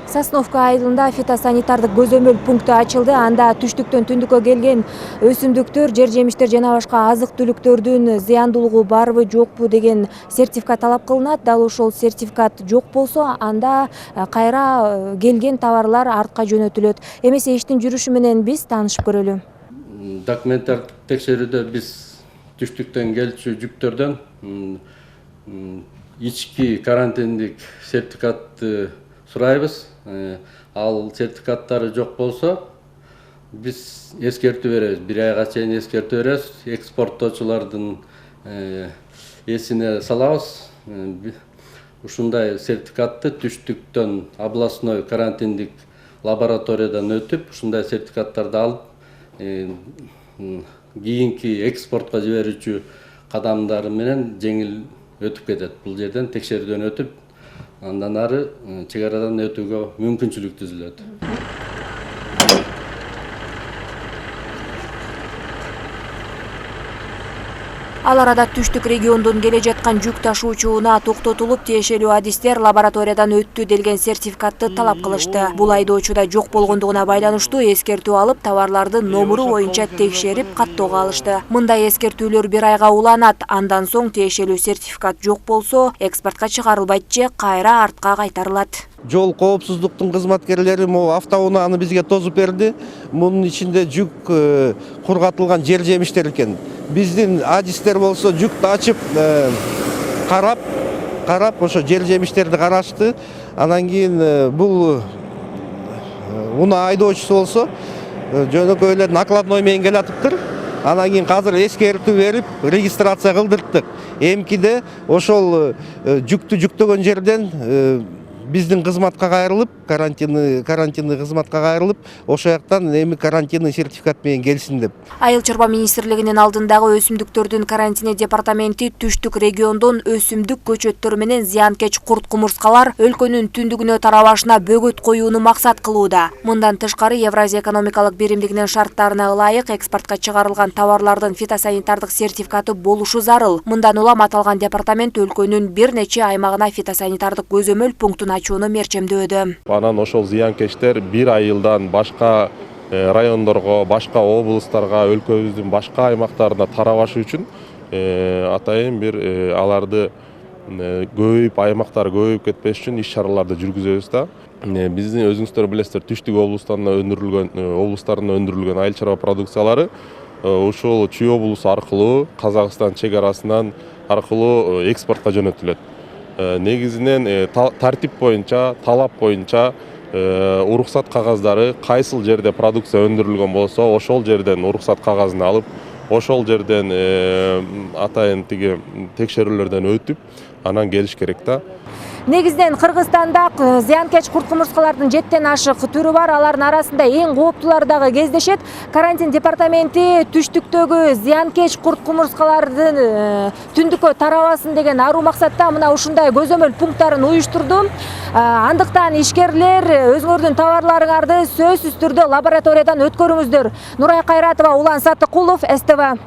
Сосновка айылында фитосанитардык көзөмөл пункту ачылды. Анда түштүктөн түндүккө келген өсүмдүктөр, жер-жемиштер жана башка азык-түлүктөрдүн зыяндуулугу барбы, жокпу деген сертификат талап кылынат. Дал ошол сертификат жок болсо, анда кайра келген товарлар артка жөнөтүлөт. Эмесе иштин жүрүшү менен биз таанышып көрөлү. Документтер текшерүүдө биз түштүктөн келчү жүктөрдөн ички карантиндик сертификатты сурайбыз. Ал сертификаттары жок болсо, биз эскертүү беребиз. 1 айга чейин эскертүү беребиз. Экспорттоочулардын эсине салабыз. Ушундай сертификатты түштүктөн областной карантиндик лабораториядан өтүп, ушундай сертификаттарды алып, кийинки экспортко жиберүүчү кадамдары менен жеңил өтүп кетет. Бул жерден текшерүүдөн өтүп, андан ары чек арадан өтүүгө мүмкүнчүлүк түзүлөт. Ал арада түштүк региондон келе жаткан жүк ташуучу унаа токтотулуп, тиешелүү адистер лабораториядан өттү делген сертификатты талап кылышты. Бул айдоочуда жок болгондугуна байланыштуу эскертүү алып, товарлардын номуру боюнча текшерип, каттоого алышты. Мындай эскертүүлөр 1 айга уланат. Андан соң тиешелүү сертификат жок болсо, экспортко чыгарылбайт же кайра артка кайтарылат. Жол коопсуздуктун кызматкерлери автоунааны бизге тозуп берди. Мунун ичинде жүк кургатылган жер-жемиштер экен. Биздин адистер болсо жүктү ачып, карап ошо жер-жемиштерди карашты. Анан кийин бул унаа айдоочусу болсо жөнөкөй эле накладной менен келатыптыр. Анан кийин азыр эскертүү берип, регистрация кылдырттык. Эмкиде ошол жүктү жүктөгөн жерден биздин кызматка кайрылып, карантиндик кызматка кайрылып, ошол жактан эми карантиндик сертификат менен келсин деп. Айыл чарба министрлигинин алдындагы өсүмдүктөрдүн карантини департаменти түштүк региондон өсүмдүк көчөттөр менен зыянкеч курт-кумурскалар өлкөнүн түндүгүнө тарабашына бөгөт коюуну максат кылууда. Мындан тышкары Евразия экономикалык биримдигинин шарттарына ылайык экспортко чыгарылган товарлардын фитосанитардык сертификаты болушу зарыл. Мындан улам аталган департамент өлкөнүн бир нече аймагына фитосанитардык көзөмөл пунктун ачууну мерчемдөөдө. Анан ошол зыянкечтер 1 айылдан башка райондорго, башка облустарга, өлкөбүздүн башка аймактарына тарабашы үчүн атайын бир аларды көбөйүп, аймактар көбөйүп кетпеш үчүн иш-чараларды жүргүзөбүз да. Биздин өзүңүздөр билесиздер, түштүк облустарында өндүрүлгөн айыл чарба продукциялары ушул Чүй облусу аркылуу, Казакстан чек арасынан аркылуу экспортко жөнөтүлөт. Негизинен тартип боюнча, талап боюнча уруксат кагаздары кайсыл жерде продукция өндүрүлгөн болсо, ошол жерден уруксат кагазын алып, ошол жерден атайын тиги текшерүүлөрдөн өтүп, анан келиш керек да. Негизден Кыргызстанда зыянкеч курт-кумурскалардын 7ден ашык түрү бар. Алардын арасында эң кооптулары дагы кездешет. Карантин департаменти түштүктөгү зыянкеч курт-кумурскалардын түндүккө тарабасын деген аруу максатта мына ушундай көзөмөл пункттарын уюштурду. Андыктан ишкерлер өзүңөрдүн товарларыңарды сөзсүз түрдө лабораториядан өткөрүңүздөр. Нурай Кайратова, Улан Саттыкулов, СТВ.